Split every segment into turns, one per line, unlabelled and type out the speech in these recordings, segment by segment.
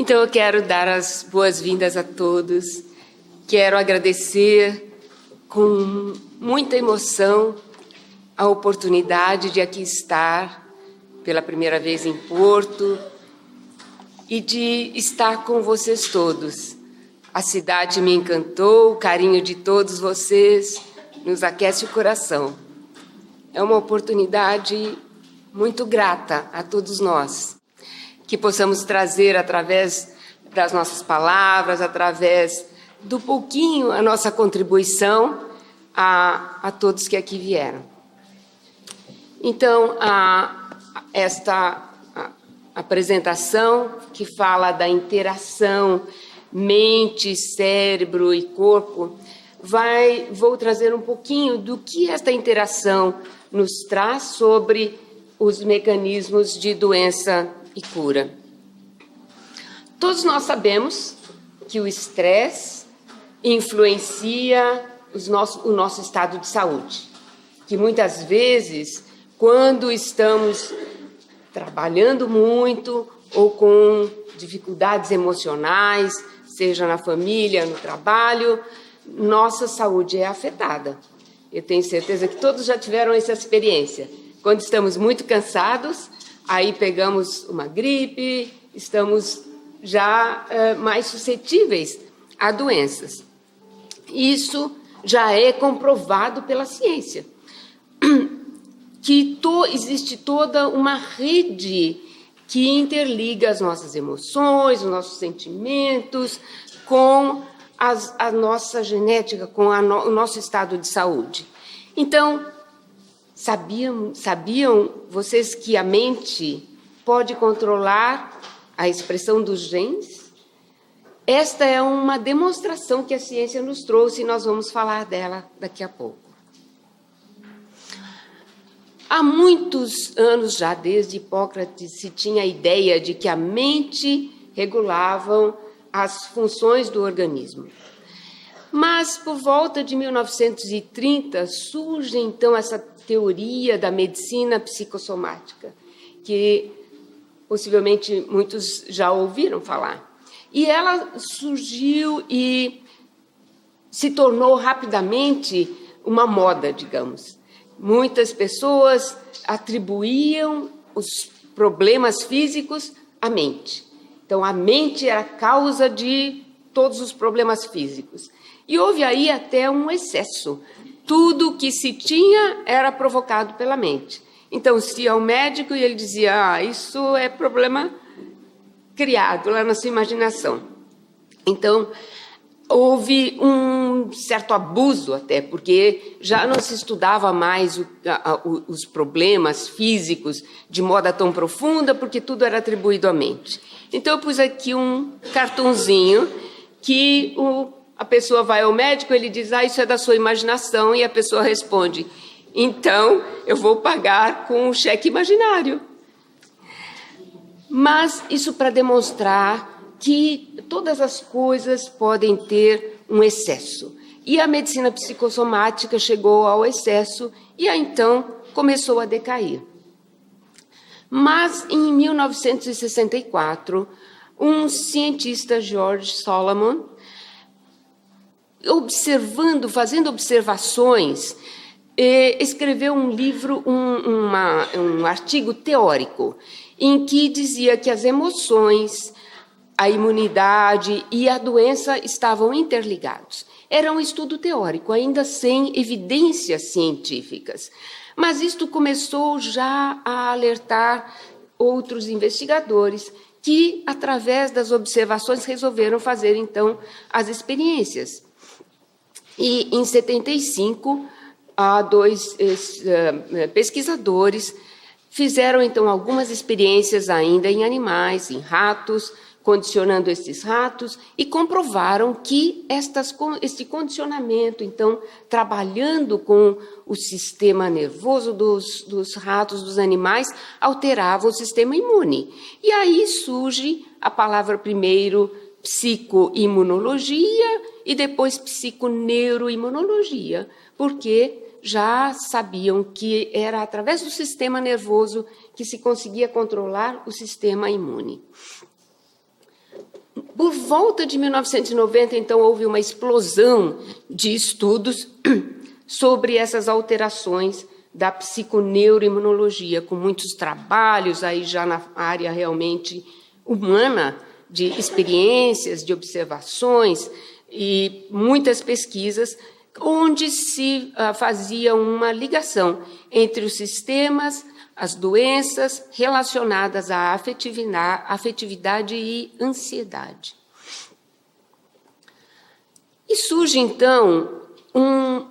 Então, eu quero dar as boas-vindas a todos. Quero agradecer com muita emoção a oportunidade de aqui estar pela primeira vez em Porto e de estar com vocês todos. A cidade me encantou, o carinho de todos vocês nos aquece o coração. É uma oportunidade muito grata a todos nós, que possamos trazer através das nossas palavras, através do pouquinho a nossa contribuição a todos que aqui vieram. Então, esta apresentação que fala da interação mente, cérebro e corpo, vou trazer um pouquinho do que esta interação nos traz sobre os mecanismos de doença e cura. Todos nós sabemos que o estresse influencia o nosso estado de saúde, que muitas vezes, quando estamos trabalhando muito ou com dificuldades emocionais, seja na família, no trabalho, nossa saúde é afetada. Eu tenho certeza que todos já tiveram essa experiência. Quando estamos muito cansados, aí pegamos uma gripe, estamos já mais suscetíveis a doenças. Isso já é comprovado pela ciência, que existe toda uma rede que interliga as nossas emoções, os nossos sentimentos, com a nossa genética, com o nosso estado de saúde. Então, sabiam vocês que a mente pode controlar a expressão dos genes? Esta é uma demonstração que a ciência nos trouxe e nós vamos falar dela daqui a pouco. Há muitos anos já, desde Hipócrates, se tinha a ideia de que a mente regulava as funções do organismo. Mas, por volta de 1930, surge, então, essa teoria da medicina psicossomática, que possivelmente muitos já ouviram falar. E ela surgiu e se tornou rapidamente uma moda, digamos. Muitas pessoas atribuíam os problemas físicos à mente. Então, a mente era a causa de todos os problemas físicos. E houve aí até um excesso. Tudo que se tinha era provocado pela mente. Então, se ia ao médico e ele dizia, isso é problema criado lá na sua imaginação. Então, houve um certo abuso até, porque já não se estudava mais os problemas físicos de modo tão profunda, porque tudo era atribuído à mente. Então, eu pus aqui um cartãozinho que a pessoa vai ao médico, ele diz, isso é da sua imaginação, e a pessoa responde, então, eu vou pagar com um cheque imaginário. Mas isso para demonstrar que todas as coisas podem ter um excesso. E a medicina psicossomática chegou ao excesso e aí, então, começou a decair. Mas, em 1964, um cientista, George Solomon, fazendo observações, escreveu um livro, um artigo teórico, em que dizia que as emoções, a imunidade e a doença estavam interligados. Era um estudo teórico, ainda sem evidências científicas. Mas isto começou já a alertar outros investigadores que, através das observações, resolveram fazer, então, as experiências. E, em 75, dois pesquisadores fizeram, então, algumas experiências ainda em animais, em ratos, condicionando esses ratos, e comprovaram que este condicionamento, então, trabalhando com o sistema nervoso dos ratos, dos animais, alterava o sistema imune. E aí surge a palavra primeiro psicoimunologia e depois psiconeuroimunologia, porque já sabiam que era através do sistema nervoso que se conseguia controlar o sistema imune. Por volta de 1990, então, houve uma explosão de estudos sobre essas alterações da psiconeuroimunologia, com muitos trabalhos aí já na área realmente humana, de experiências, de observações e muitas pesquisas, onde se fazia uma ligação entre os sistemas, as doenças relacionadas à afetividade e ansiedade. E surge, então, um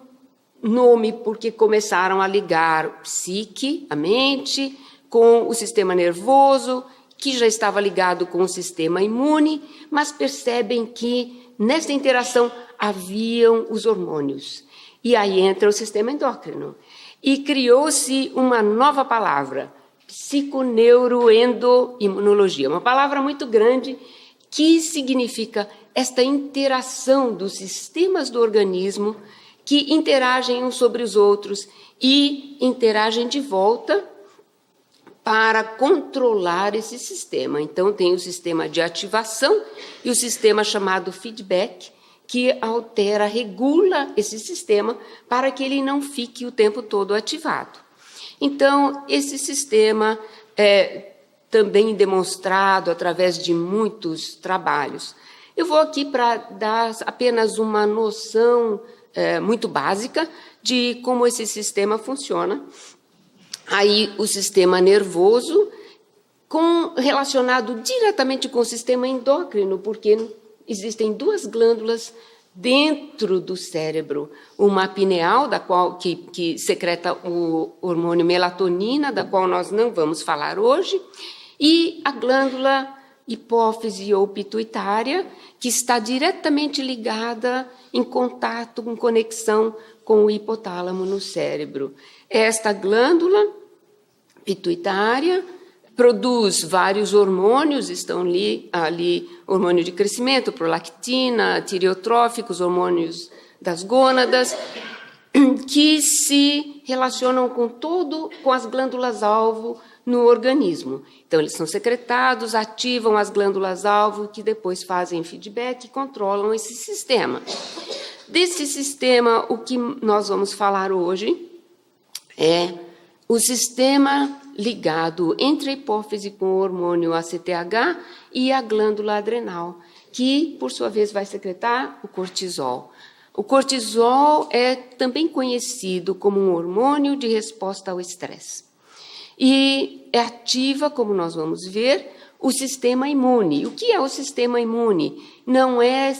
nome porque começaram a ligar o psique, a mente, com o sistema nervoso, que já estava ligado com o sistema imune, mas percebem que nessa interação haviam os hormônios. E aí entra o sistema endócrino. E criou-se uma nova palavra, psiconeuroendoimunologia, uma palavra muito grande que significa esta interação dos sistemas do organismo que interagem uns sobre os outros e interagem de volta para controlar esse sistema. Então, tem o sistema de ativação e o sistema chamado feedback, que altera, regula esse sistema para que ele não fique o tempo todo ativado. Então, esse sistema é também demonstrado através de muitos trabalhos. Eu vou aqui para dar apenas uma noção muito básica de como esse sistema funciona. Aí, o sistema nervoso, relacionado diretamente com o sistema endócrino, porque existem duas glândulas dentro do cérebro, uma pineal, que secreta o hormônio melatonina, da qual nós não vamos falar hoje, e a glândula hipófise ou pituitária, que está diretamente ligada, em contato, em conexão com o hipotálamo no cérebro. Esta glândula pituitária produz vários hormônios, estão ali hormônio de crescimento, prolactina, tireotróficos, hormônios das gônadas, que se relacionam com as glândulas-alvo no organismo. Então, eles são secretados, ativam as glândulas-alvo, que depois fazem feedback e controlam esse sistema. Desse sistema, o que nós vamos falar hoje é o sistema ligado entre a hipófise com o hormônio ACTH e a glândula adrenal, que, por sua vez, vai secretar o cortisol. O cortisol é também conhecido como um hormônio de resposta ao estresse. E ativa, como nós vamos ver, o sistema imune. O que é o sistema imune? Não é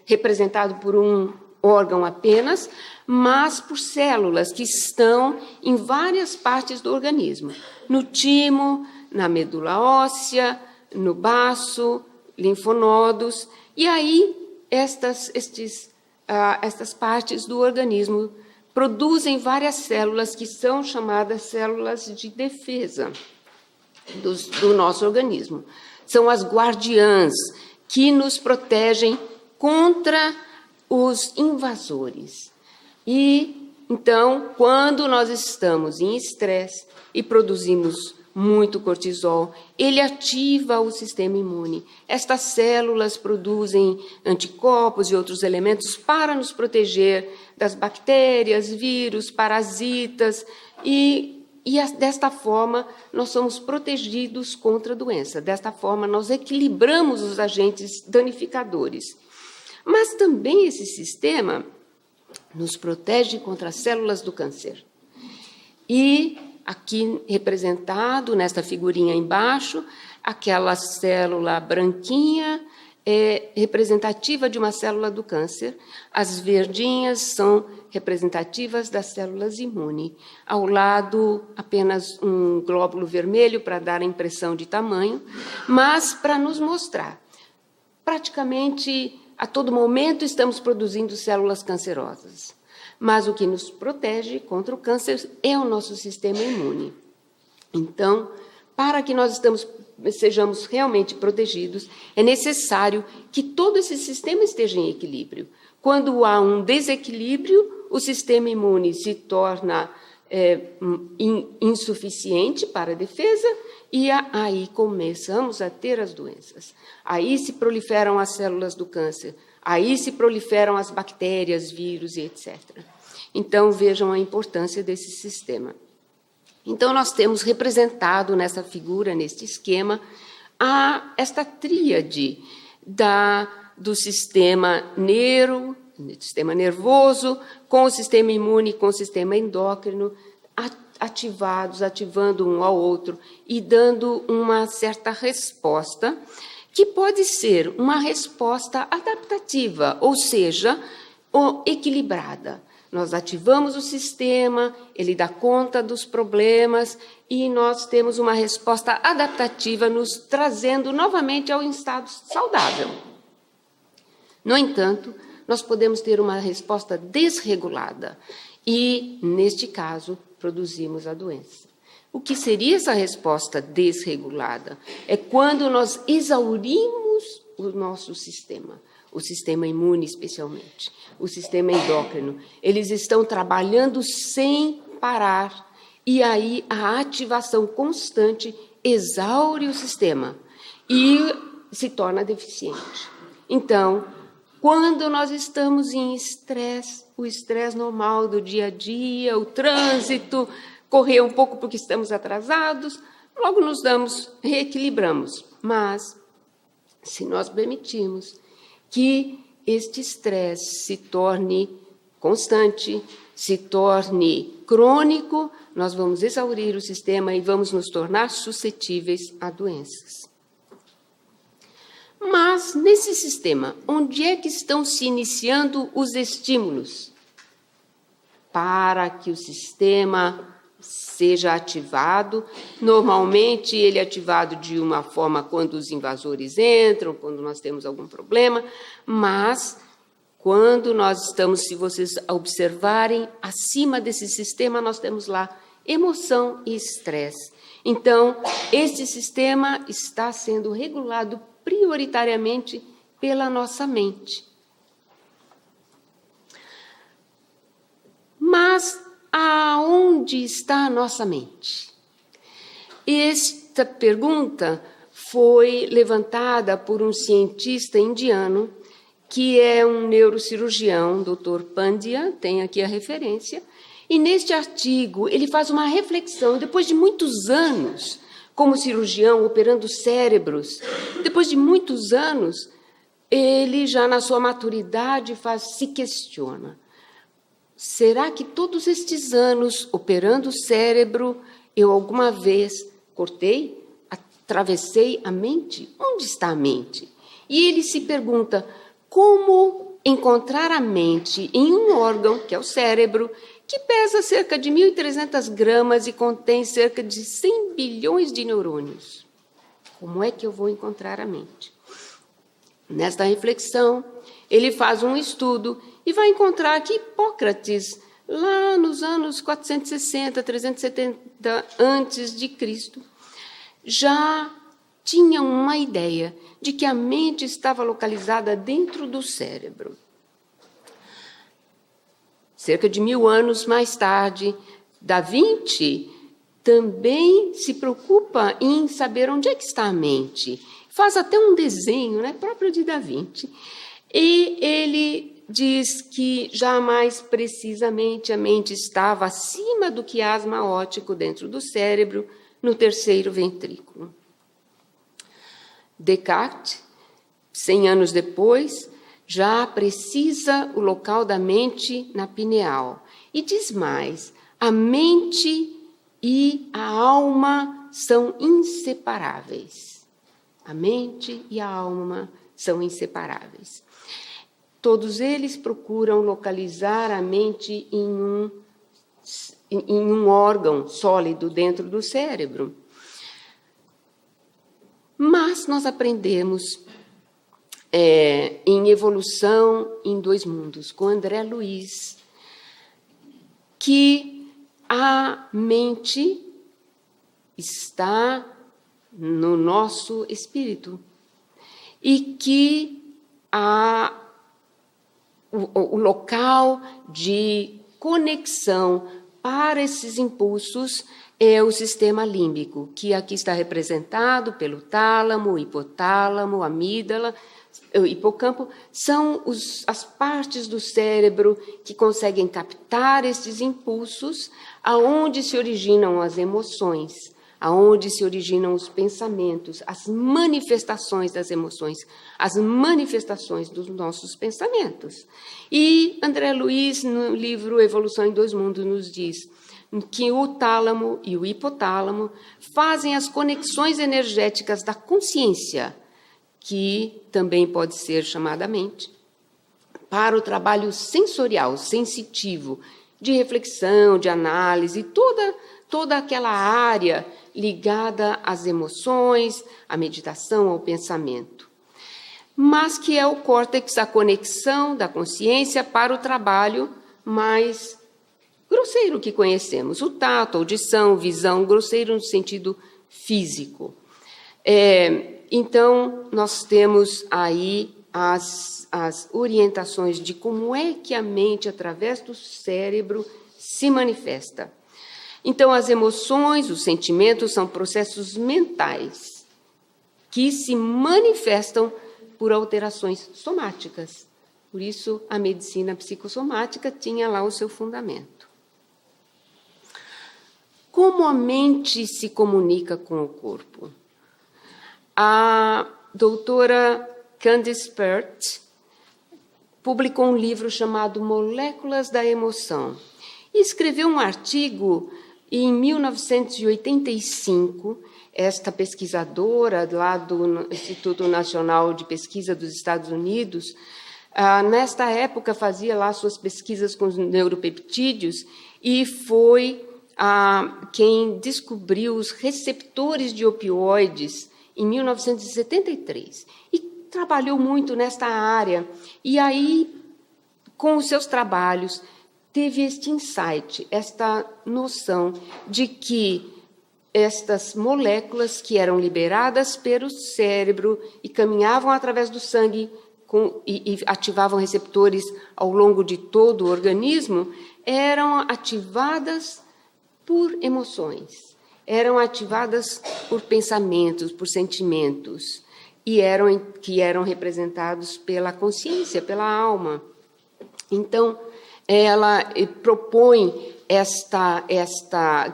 representado por um órgão apenas, mas por células que estão em várias partes do organismo. No timo, na medula óssea, no baço, linfonodos. E aí, estas partes do organismo produzem várias células que são chamadas células de defesa do nosso organismo. São as guardiãs que nos protegem contra os invasores. E, então, quando nós estamos em estresse e produzimos muito cortisol, ele ativa o sistema imune. Estas células produzem anticorpos e outros elementos para nos proteger das bactérias, vírus, parasitas, e desta forma nós somos protegidos contra a doença. Desta forma, nós equilibramos os agentes danificadores. Mas também esse sistema nos protege contra as células do câncer. E aqui representado, nesta figurinha embaixo, aquela célula branquinha é representativa de uma célula do câncer. As verdinhas são representativas das células imunes. Ao lado, apenas um glóbulo vermelho para dar a impressão de tamanho, mas para nos mostrar. Praticamente, a todo momento, estamos produzindo células cancerosas. Mas o que nos protege contra o câncer é o nosso sistema imune. Então, para que nós sejamos realmente protegidos, é necessário que todo esse sistema esteja em equilíbrio. Quando há um desequilíbrio, o sistema imune se torna insuficiente para a defesa, e aí começamos a ter as doenças. Aí se proliferam as células do câncer, aí se proliferam as bactérias, vírus e etc. Então, vejam a importância desse sistema. Então, nós temos representado nessa figura, neste esquema, esta tríade do sistema sistema nervoso, com o sistema imune, com o sistema endócrino, ativando um ao outro e dando uma certa resposta, que pode ser uma resposta adaptativa, ou seja, equilibrada. Nós ativamos o sistema, ele dá conta dos problemas e nós temos uma resposta adaptativa nos trazendo novamente ao estado saudável. No entanto, nós podemos ter uma resposta desregulada e, neste caso, produzimos a doença. O que seria essa resposta desregulada? É quando nós exaurimos o nosso sistema. O sistema imune, especialmente, o sistema endócrino. Eles estão trabalhando sem parar, e aí a ativação constante exaure o sistema e se torna deficiente. Então, quando nós estamos em estresse, o estresse normal do dia a dia, o trânsito, correr um pouco porque estamos atrasados, logo nos reequilibramos. Mas, se nós permitirmos que este estresse se torne constante, se torne crônico, nós vamos exaurir o sistema e vamos nos tornar suscetíveis a doenças. Mas, nesse sistema, onde é que estão se iniciando os estímulos para que o sistema seja ativado? Normalmente, ele é ativado de uma forma quando os invasores entram, quando nós temos algum problema, mas quando nós estamos, se vocês observarem, acima desse sistema, nós temos lá emoção e estresse. Então, este sistema está sendo regulado prioritariamente pela nossa mente. Mas aonde está a nossa mente? Esta pergunta foi levantada por um cientista indiano, que é um neurocirurgião, Dr. Pandya, tem aqui a referência, e neste artigo ele faz uma reflexão, depois de muitos anos como cirurgião, operando cérebros, depois de muitos anos, ele já na sua maturidade se questiona. Será que todos estes anos operando o cérebro, eu alguma vez cortei, atravessei a mente? Onde está a mente? E ele se pergunta, como encontrar a mente em um órgão, que é o cérebro, que pesa cerca de 1.300 gramas e contém cerca de 100 bilhões de neurônios? Como é que eu vou encontrar a mente? Nesta reflexão, ele faz um estudo e vai encontrar que Hipócrates, lá nos anos 460, 370 antes de Cristo, já tinha uma ideia de que a mente estava localizada dentro do cérebro. Cerca de 1000 anos mais tarde, Da Vinci também se preocupa em saber onde é que está a mente. Faz até um desenho, próprio de Da Vinci. E ele diz que já mais precisamente a mente estava acima do quiasma óptico dentro do cérebro, no terceiro ventrículo. Descartes, 100 anos depois, já precisa o local da mente na pineal. E diz mais, a mente e a alma são inseparáveis. A mente e a alma são inseparáveis. Todos eles procuram localizar a mente em um órgão sólido dentro do cérebro. Mas nós aprendemos em Evolução em Dois Mundos, com André Luiz, que a mente está no nosso espírito e que o local de conexão para esses impulsos é o sistema límbico, que aqui está representado pelo tálamo, hipotálamo, amígdala, o hipocampo. São as partes do cérebro que conseguem captar esses impulsos, aonde se originam as emoções, aonde se originam os pensamentos, as manifestações das emoções, as manifestações dos nossos pensamentos. E André Luiz, no livro Evolução em Dois Mundos, nos diz que o tálamo e o hipotálamo fazem as conexões energéticas da consciência, que também pode ser chamada mente, para o trabalho sensorial, sensitivo, de reflexão, de análise, toda aquela área ligada às emoções, à meditação, ao pensamento. Mas que é o córtex, a conexão da consciência para o trabalho mais grosseiro que conhecemos, o tato, a audição, visão, grosseiro no sentido físico. Então, nós temos aí as orientações de como é que a mente, através do cérebro, se manifesta. Então, as emoções, os sentimentos são processos mentais que se manifestam por alterações somáticas. Por isso, a medicina psicossomática tinha lá o seu fundamento. Como a mente se comunica com o corpo? A doutora Candice Pert publicou um livro chamado Moléculas da Emoção e escreveu um artigo em 1985. Esta pesquisadora lá do Instituto Nacional de Pesquisa dos Estados Unidos, nesta época fazia lá suas pesquisas com os neuropeptídeos e foi quem descobriu os receptores de opioides em 1973 e trabalhou muito nesta área. E aí, com os seus trabalhos, teve este insight, esta noção de que estas moléculas que eram liberadas pelo cérebro e caminhavam através do sangue e ativavam receptores ao longo de todo o organismo, eram ativadas por emoções, eram ativadas por pensamentos, por sentimentos, que eram representados pela consciência, pela alma. Então, ela propõe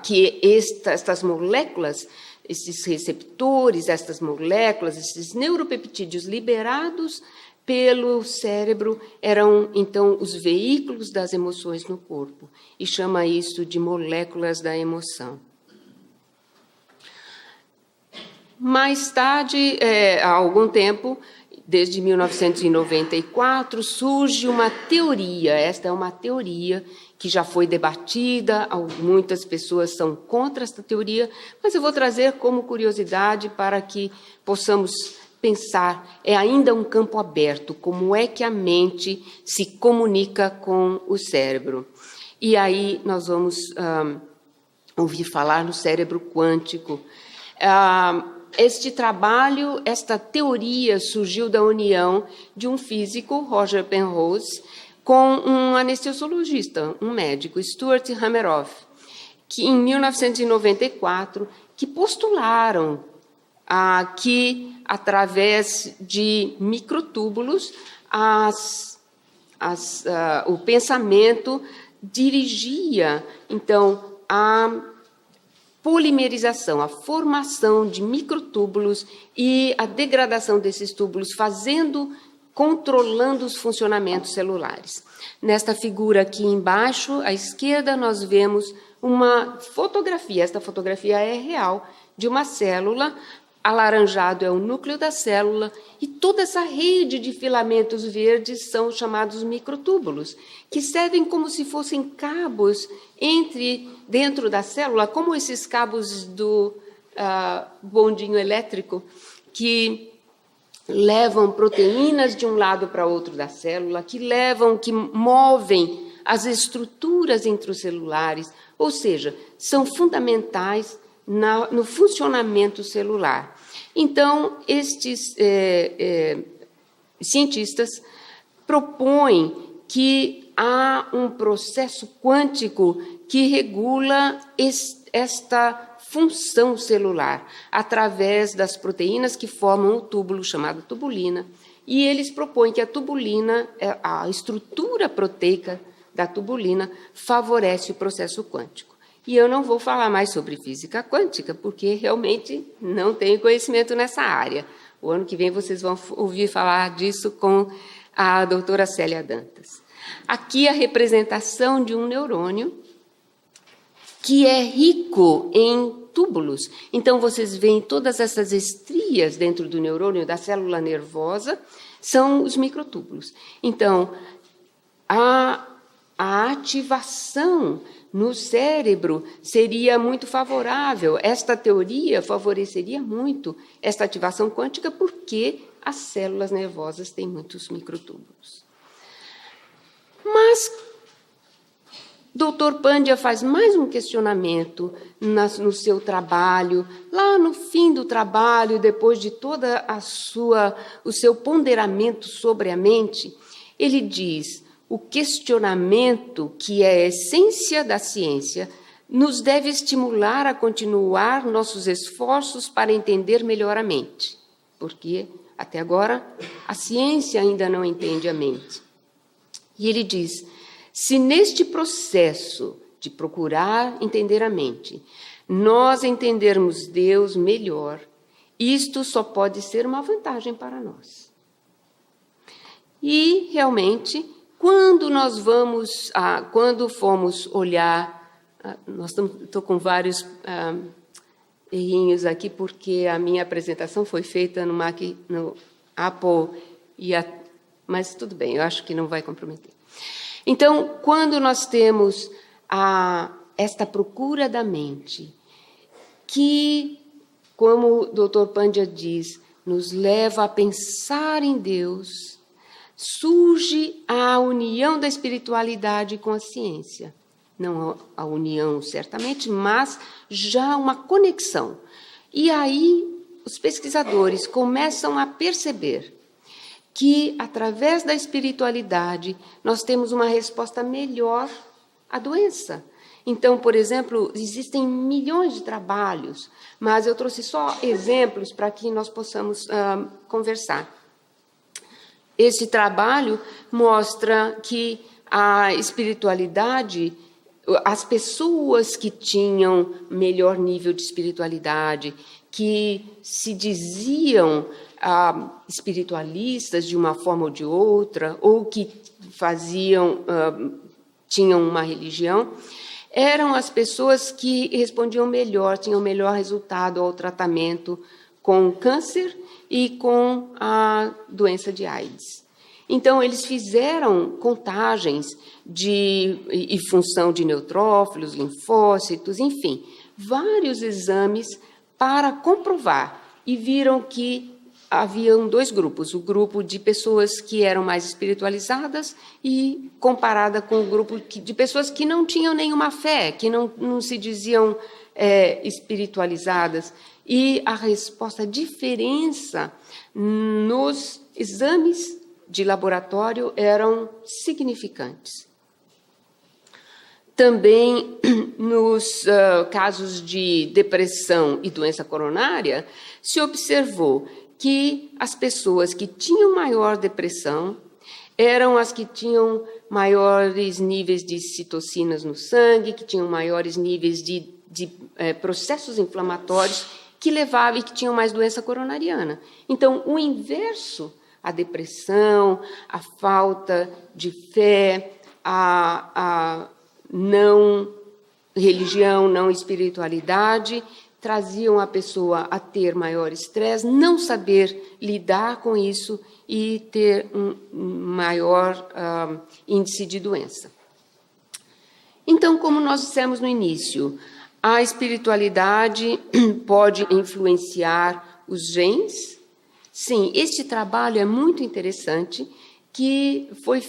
que estas moléculas, esses receptores, estas moléculas, esses neuropeptídeos liberados pelo cérebro eram, então, os veículos das emoções no corpo, e chama isso de moléculas da emoção. Mais tarde, há algum tempo, desde 1994, surge uma teoria. Esta é uma teoria que já foi debatida, muitas pessoas são contra esta teoria, mas eu vou trazer como curiosidade para que possamos pensar. É ainda um campo aberto, como é que a mente se comunica com o cérebro. E aí nós vamos ouvir falar no cérebro quântico. Este trabalho, esta teoria surgiu da união de um físico, Roger Penrose, com um anestesiologista, um médico, Stuart Hameroff, que em 1994, que postularam que, através de microtúbulos, o pensamento dirigia, então, a polimerização, a formação de microtúbulos e a degradação desses túbulos, controlando os funcionamentos celulares. Nesta figura aqui embaixo, à esquerda, nós vemos uma fotografia. Esta fotografia é real, de uma célula. Alaranjado é o núcleo da célula, e toda essa rede de filamentos verdes são chamados microtúbulos, que servem como se fossem cabos dentro da célula, como esses cabos do bondinho elétrico, que levam proteínas de um lado para outro da célula, que movem as estruturas intracelulares, ou seja, são fundamentais no funcionamento celular. Então, estes cientistas propõem que há um processo quântico que regula esta função celular através das proteínas que formam o túbulo, chamado tubulina, e eles propõem que a tubulina, a estrutura proteica da tubulina, favorece o processo quântico. E eu não vou falar mais sobre física quântica, porque realmente não tenho conhecimento nessa área. O ano que vem vocês vão ouvir falar disso com a doutora Célia Dantas. Aqui a representação de um neurônio que é rico em túbulos. Então, vocês veem todas essas estrias dentro do neurônio, da célula nervosa, são os microtúbulos. Então, a ativação no cérebro seria muito favorável. Esta teoria favoreceria muito esta ativação quântica, porque as células nervosas têm muitos microtúbulos. Mas Dr. Pandya faz mais um questionamento no seu trabalho, lá no fim do trabalho, depois de toda o seu ponderamento sobre a mente, ele diz: o questionamento, que é a essência da ciência, nos deve estimular a continuar nossos esforços para entender melhor a mente, porque até agora a ciência ainda não entende a mente. E ele diz: se neste processo de procurar entender a mente, nós entendermos Deus melhor, isto só pode ser uma vantagem para nós. E, realmente, quando fomos olhar, estou com vários errinhos aqui, porque a minha apresentação foi feita no Apple, mas tudo bem, eu acho que não vai comprometer. Então, quando nós temos esta procura da mente, que, como o Dr. Pandya diz, nos leva a pensar em Deus, surge a união da espiritualidade com a ciência. Não a união, certamente, mas já uma conexão. E aí, os pesquisadores começam a perceber que, através da espiritualidade, nós temos uma resposta melhor à doença. Então, por exemplo, existem milhões de trabalhos, mas eu trouxe só exemplos para que nós possamos conversar. Esse trabalho mostra que a espiritualidade, as pessoas que tinham melhor nível de espiritualidade, que se diziam espiritualistas de uma forma ou de outra, ou que tinham uma religião, eram as pessoas que respondiam melhor, tinham melhor resultado ao tratamento com câncer e com a doença de AIDS. Então, eles fizeram contagens e função de neutrófilos, linfócitos, enfim, vários exames para comprovar, e viram que haviam dois grupos, o grupo de pessoas que eram mais espiritualizadas e comparada com o grupo de pessoas que não tinham nenhuma fé, que não se diziam espiritualizadas. E a resposta, a diferença nos exames de laboratório eram significantes. Também, nos casos de depressão e doença coronária, se observou que as pessoas que tinham maior depressão eram as que tinham maiores níveis de citocinas no sangue, que tinham maiores níveis de processos inflamatórios, que levavam e que tinham mais doença coronariana. Então, o inverso, a depressão, a falta de fé, a não religião, não espiritualidade, traziam a pessoa a ter maior estresse, não saber lidar com isso e ter um maior índice de doença. Então, como nós dissemos no início, a espiritualidade pode influenciar os genes. Sim, este trabalho é muito interessante, que foi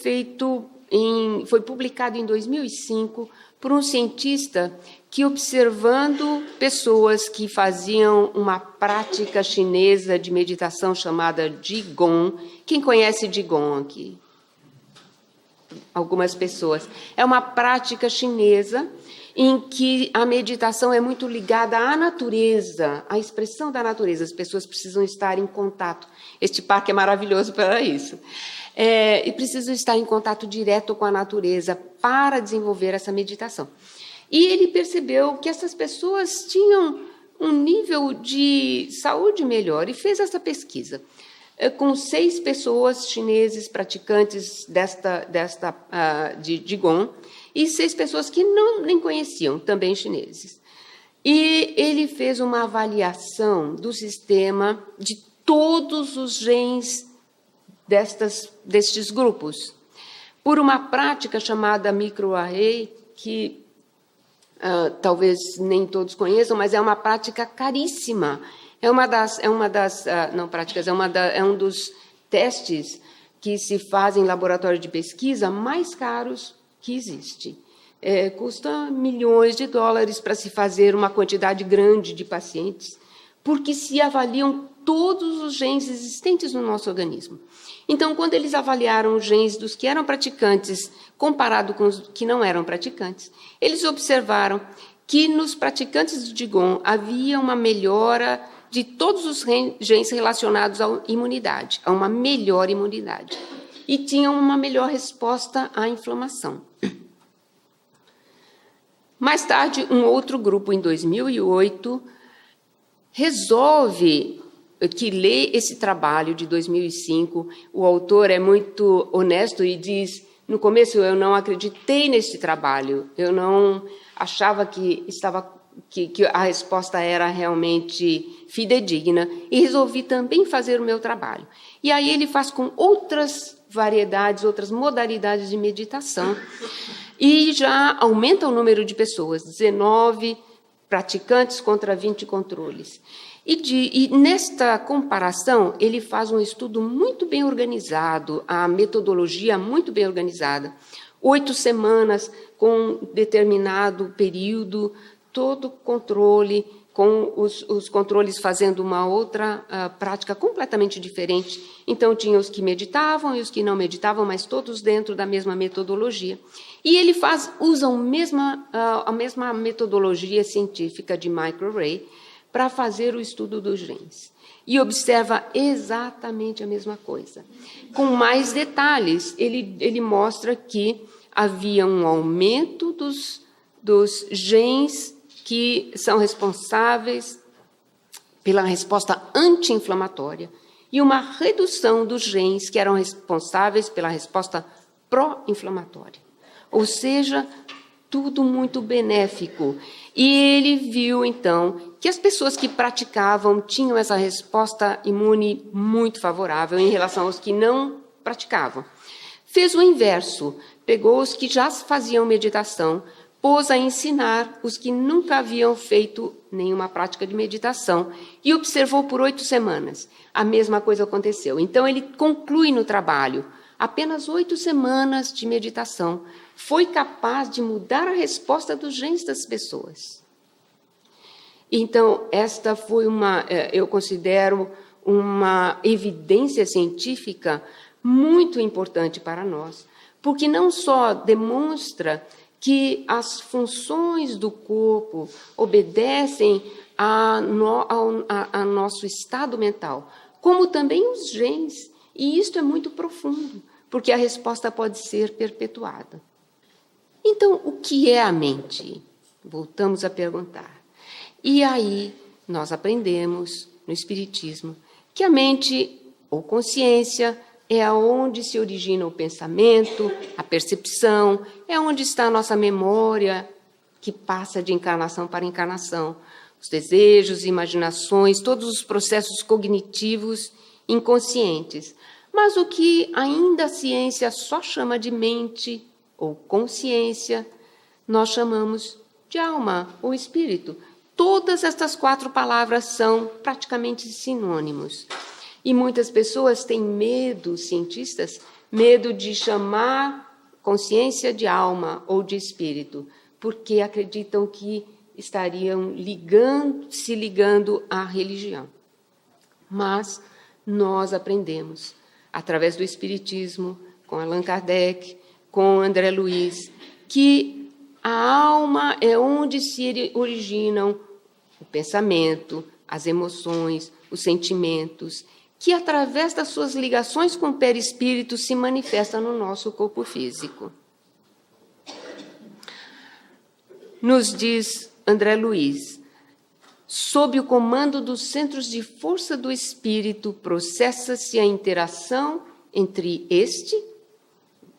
publicado em 2005 por um cientista que, observando pessoas que faziam uma prática chinesa de meditação chamada Qigong. Quem conhece Qigong aqui? algumas pessoas. É uma prática chinesa em que a meditação é muito ligada à natureza, à expressão da natureza. As pessoas precisam estar em contato. Este parque é maravilhoso para isso. E precisam estar em contato direto com a natureza para desenvolver essa meditação. E ele percebeu que essas pessoas tinham um nível de saúde melhor e fez essa pesquisa com 6 pessoas chineses praticantes de Qigong e 6 pessoas que nem conheciam, também chineses. E ele fez uma avaliação do sistema de todos os genes destes grupos, por uma prática chamada microarray, que talvez nem todos conheçam, mas é uma prática caríssima. É um dos testes que se fazem em laboratório de pesquisa mais caros que existe. Custa milhões de dólares para se fazer uma quantidade grande de pacientes, porque se avaliam todos os genes existentes no nosso organismo. Então, quando eles avaliaram os genes dos que eram praticantes comparado com os que não eram praticantes, eles observaram que nos praticantes de Qigong havia uma melhora de todos os genes relacionados à imunidade, a uma melhor imunidade, e tinham uma melhor resposta à inflamação. Mais tarde, um outro grupo, em 2008, resolve que lê esse trabalho de 2005. O autor é muito honesto e diz: no começo eu não acreditei nesse trabalho, eu não achava que a resposta era realmente fidedigna, e resolvi também fazer o meu trabalho. E aí ele faz com outras variedades, outras modalidades de meditação, e já aumenta o número de pessoas, 19 praticantes contra 20 controles. E nesta comparação, ele faz um estudo muito bem organizado, a metodologia muito bem organizada, 8 semanas com determinado período, todo controle, com os controles fazendo uma outra prática completamente diferente. Então, tinha os que meditavam e os que não meditavam, mas todos dentro da mesma metodologia. E ele usa a mesma metodologia científica de microarray para fazer o estudo dos genes. E observa exatamente a mesma coisa. Com mais detalhes, ele mostra que havia um aumento dos genes que são responsáveis pela resposta anti-inflamatória e uma redução dos genes que eram responsáveis pela resposta pró-inflamatória. Ou seja, tudo muito benéfico. E ele viu, então, que as pessoas que praticavam tinham essa resposta imune muito favorável em relação aos que não praticavam. Fez o inverso, pegou os que já faziam meditação, pôs a ensinar os que nunca haviam feito nenhuma prática de meditação e observou por 8 semanas. A mesma coisa aconteceu. Então, ele conclui no trabalho, apenas 8 semanas de meditação foi capaz de mudar a resposta dos genes das pessoas. Então, esta foi eu considero uma evidência científica muito importante para nós, porque não só demonstra que as funções do corpo obedecem a nosso estado mental, como também os genes. E isto é muito profundo, porque a resposta pode ser perpetuada. Então, o que é a mente? Voltamos a perguntar. E aí, nós aprendemos, no Espiritismo, que a mente, ou consciência, é aonde se origina o pensamento, a percepção, é onde está a nossa memória, que passa de encarnação para encarnação, os desejos, imaginações, todos os processos cognitivos inconscientes. Mas o que ainda a ciência só chama de mente ou consciência, nós chamamos de alma ou espírito. Todas estas 4 palavras são praticamente sinônimos. E muitas pessoas têm medo, cientistas, medo de chamar consciência de alma ou de espírito, porque acreditam que estariam se ligando à religião. Mas nós aprendemos, através do Espiritismo, com Allan Kardec, com André Luiz que a alma é onde se originam o pensamento, as emoções, os sentimentos, que através das suas ligações com o perispírito se manifestam no nosso corpo físico. Nos diz André Luiz, sob o comando dos centros de força do espírito, processa-se a interação entre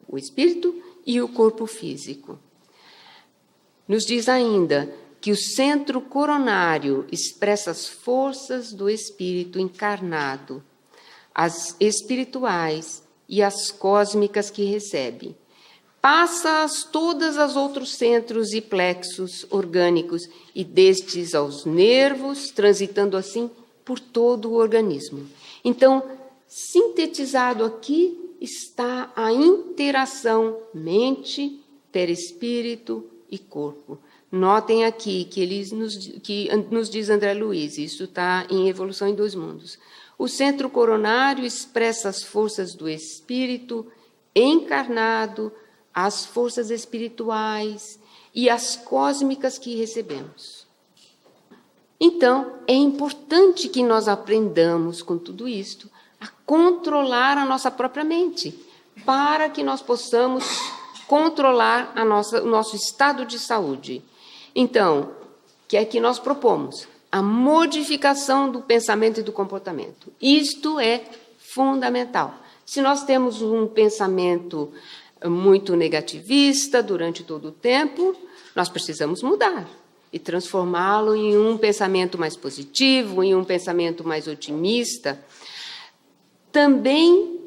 o espírito, e o corpo físico. Nos diz ainda que o centro coronário expressa as forças do espírito encarnado, as espirituais e as cósmicas que recebe. Passa-as todas aos outros centros e plexos orgânicos e destes aos nervos, transitando assim por todo o organismo. Então, sintetizado aqui está a interação mente, perispírito e corpo. Notem aqui que nos diz André Luiz, isso está em Evolução em Dois Mundos. O centro coronário expressa as forças do espírito encarnado, as forças espirituais e as cósmicas que recebemos. Então, é importante que nós aprendamos com tudo isto a controlar a nossa própria mente, para que nós possamos controlar o nosso estado de saúde. Então, o que é que nós propomos? A modificação do pensamento e do comportamento. Isto é fundamental. Se nós temos um pensamento muito negativista durante todo o tempo, nós precisamos mudar e transformá-lo em um pensamento mais positivo, em um pensamento mais otimista. Também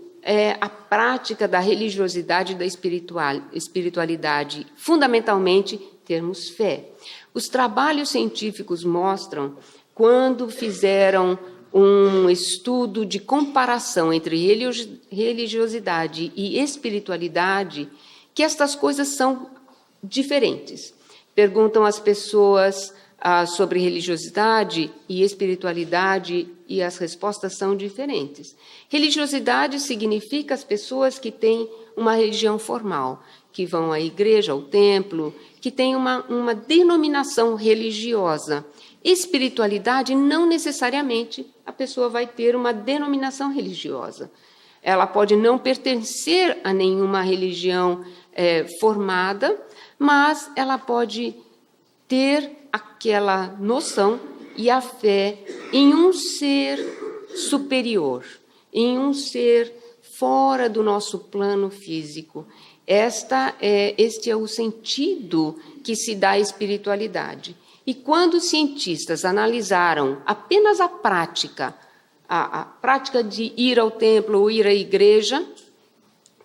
a prática da religiosidade e da espiritualidade, fundamentalmente, termos fé. Os trabalhos científicos mostram, quando fizeram um estudo de comparação entre religiosidade e espiritualidade, que estas coisas são diferentes. Perguntam às pessoas sobre religiosidade e espiritualidade e as respostas são diferentes. Religiosidade significa as pessoas que têm uma religião formal, que vão à igreja, ao templo, que têm uma denominação religiosa. Espiritualidade, não necessariamente a pessoa vai ter uma denominação religiosa. Ela pode não pertencer a nenhuma religião formada, mas ela pode ter aquela noção e a fé em um ser superior, em um ser fora do nosso plano físico. Este é o sentido que se dá à espiritualidade. E quando os cientistas analisaram apenas a prática de ir ao templo ou ir à igreja,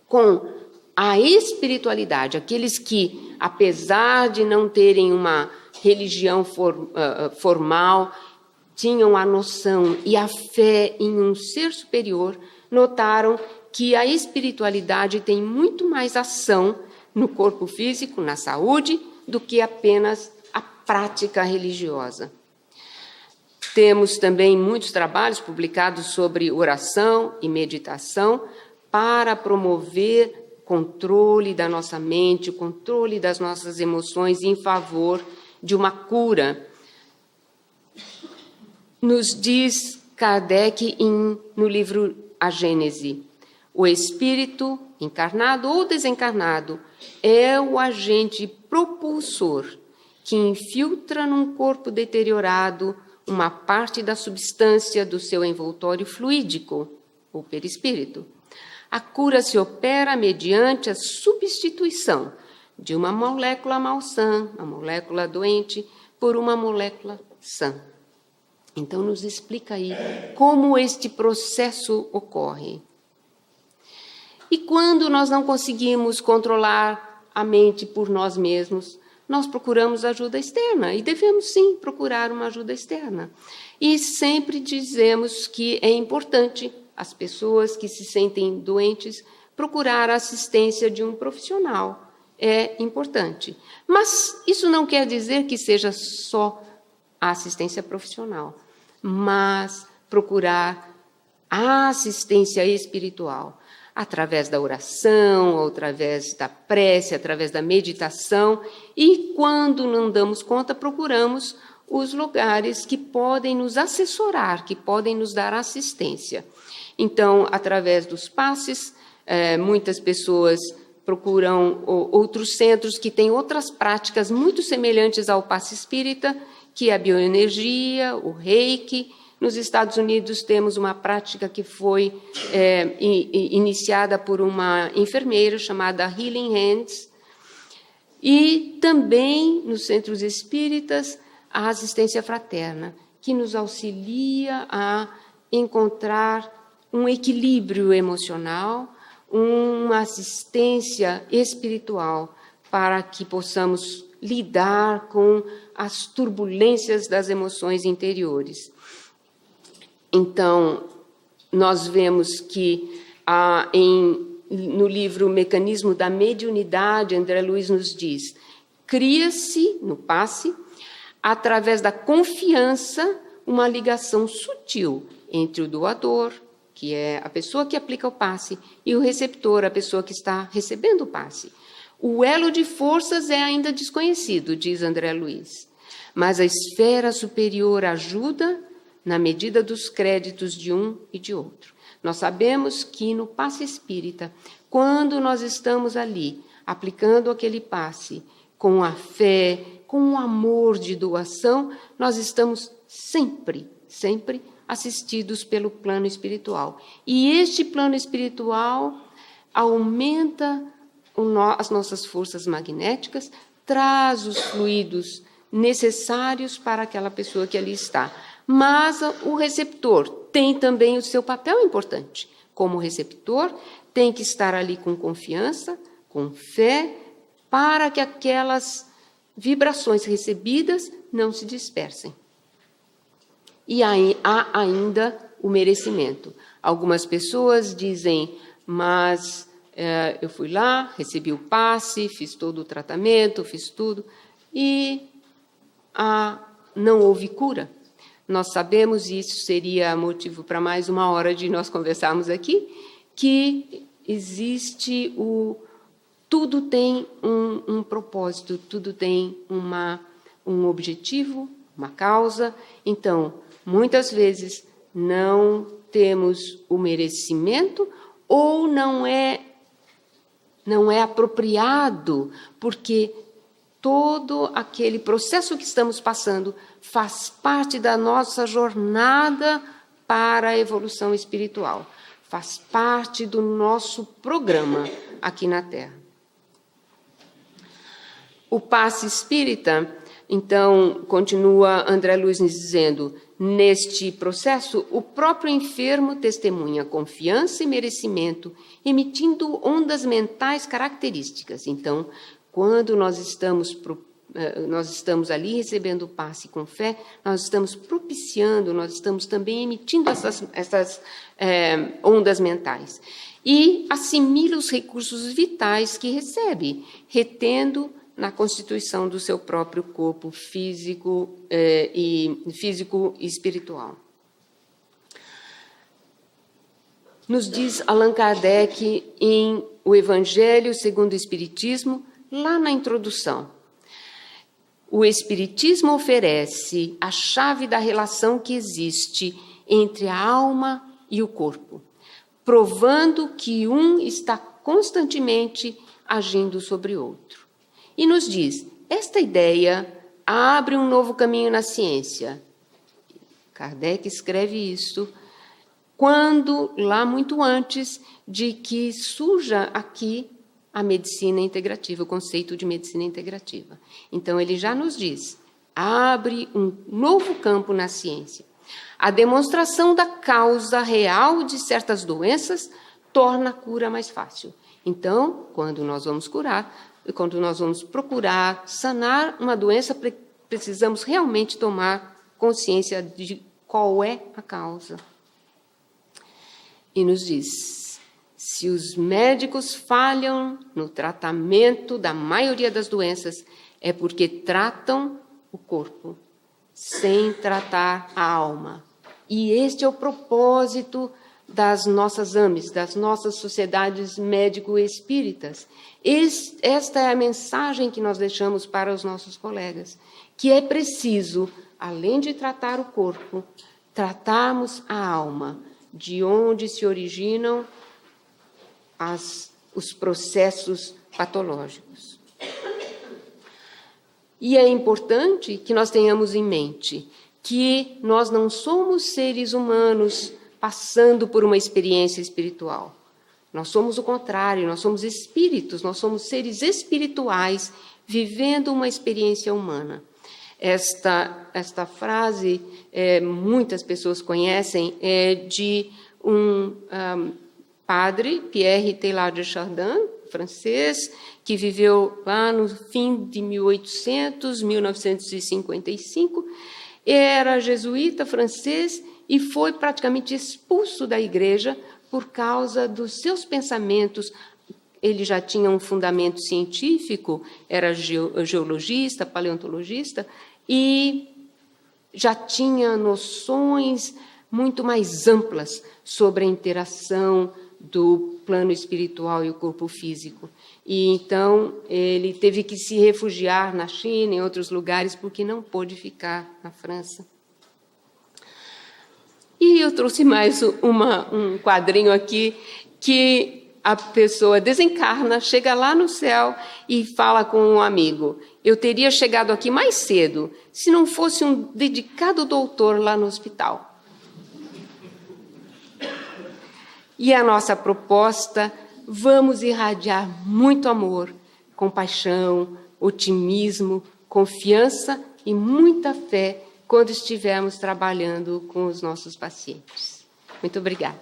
com a espiritualidade, aqueles que, apesar de não terem uma religião formal, tinham a noção e a fé em um ser superior, notaram que a espiritualidade tem muito mais ação no corpo físico, na saúde, do que apenas a prática religiosa. Temos também muitos trabalhos publicados sobre oração e meditação para promover controle da nossa mente, o controle das nossas emoções em favor de uma cura. Nos diz Kardec no livro A Gênese, o espírito, encarnado ou desencarnado, é o agente propulsor que infiltra num corpo deteriorado uma parte da substância do seu envoltório fluídico, ou perispírito. A cura se opera mediante a substituição de uma molécula malsã, uma molécula doente, por uma molécula sã. Então, nos explica aí como este processo ocorre. E quando nós não conseguimos controlar a mente por nós mesmos, nós procuramos ajuda externa, e devemos sim procurar uma ajuda externa. E sempre dizemos que é importante as pessoas que se sentem doentes procurar a assistência de um profissional. É importante. Mas isso não quer dizer que seja só a assistência profissional, mas procurar a assistência espiritual. através da oração, através da prece, através da meditação, e quando não damos conta, procuramos os lugares que podem nos assessorar, que podem nos dar assistência. Então, através dos passes, muitas pessoas procuram outros centros que têm outras práticas muito semelhantes ao passe espírita, que é a bioenergia, o reiki. Nos Estados Unidos temos uma prática que foi iniciada por uma enfermeira chamada Healing Hands, e também nos centros espíritas a assistência fraterna, que nos auxilia a encontrar um equilíbrio emocional, uma assistência espiritual para que possamos lidar com as turbulências das emoções interiores. Então, nós vemos que no livro Mecanismo da Mediunidade, André Luiz nos diz: cria-se, no passe, através da confiança, uma ligação sutil entre o doador, que é a pessoa que aplica o passe, e o receptor, a pessoa que está recebendo o passe. O elo de forças é ainda desconhecido, diz André Luiz, mas a esfera superior ajuda na medida dos créditos de um e de outro. Nós sabemos que no passe espírita, quando nós estamos ali, aplicando aquele passe com a fé, com o amor de doação, nós estamos sempre assistidos pelo plano espiritual. E este plano espiritual aumenta as nossas forças magnéticas, traz os fluidos necessários para aquela pessoa que ali está. Mas o receptor tem também o seu papel importante. Como receptor, tem que estar ali com confiança, com fé, para que aquelas vibrações recebidas não se dispersem. E aí há ainda o merecimento. Algumas pessoas dizem, mas eu fui lá, recebi o passe, fiz todo o tratamento, fiz tudo, e não houve cura. Nós sabemos, e isso seria motivo para mais uma hora de nós conversarmos aqui, que existe tudo tem um propósito, tudo tem um objetivo, uma causa. Então, muitas vezes não temos o merecimento ou não é apropriado, porque todo aquele processo que estamos passando faz parte da nossa jornada para a evolução espiritual, faz parte do nosso programa aqui na Terra. O passe espírita, então, continua André Luiz nos dizendo, neste processo, o próprio enfermo testemunha confiança e merecimento, emitindo ondas mentais características. Então, quando nós estamos ali recebendo o passe com fé, nós estamos propiciando, nós estamos também emitindo essas ondas mentais. E assimila os recursos vitais que recebe, retendo na constituição do seu próprio corpo físico e espiritual. Nos diz Allan Kardec em O Evangelho segundo o Espiritismo, lá na introdução. O Espiritismo oferece a chave da relação que existe entre a alma e o corpo, provando que um está constantemente agindo sobre o outro. E nos diz, esta ideia abre um novo caminho na ciência. Kardec escreve isso lá muito antes de que surja aqui a medicina integrativa, o conceito de medicina integrativa. Então, ele já nos diz, abre um novo campo na ciência. A demonstração da causa real de certas doenças torna a cura mais fácil. Então, quando nós vamos procurar sanar uma doença, precisamos realmente tomar consciência de qual é a causa. E nos diz, se os médicos falham no tratamento da maioria das doenças, é porque tratam o corpo, sem tratar a alma. E este é o propósito das nossas AMEs, das nossas sociedades médico-espíritas. Esta é a mensagem que nós deixamos para os nossos colegas, que é preciso, além de tratar o corpo, tratarmos a alma, de onde se originam os processos patológicos. E é importante que nós tenhamos em mente que nós não somos seres humanos passando por uma experiência espiritual. Nós somos o contrário, nós somos espíritos, nós somos seres espirituais vivendo uma experiência humana. Esta frase, muitas pessoas conhecem, é de um padre, Pierre Teilhard de Chardin, francês, que viveu lá no fim de 1955, era jesuíta francês e foi praticamente expulso da igreja por causa dos seus pensamentos. Ele já tinha um fundamento científico, era geologista, paleontologista, e já tinha noções muito mais amplas sobre a interação do plano espiritual e o corpo físico. E então ele teve que se refugiar na China, em outros lugares, porque não pôde ficar na França. E eu trouxe mais um quadrinho aqui, que a pessoa desencarna, chega lá no céu e fala com um amigo: eu teria chegado aqui mais cedo, se não fosse um dedicado doutor lá no hospital. E a nossa proposta: vamos irradiar muito amor, compaixão, otimismo, confiança e muita fé quando estivermos trabalhando com os nossos pacientes. Muito obrigada.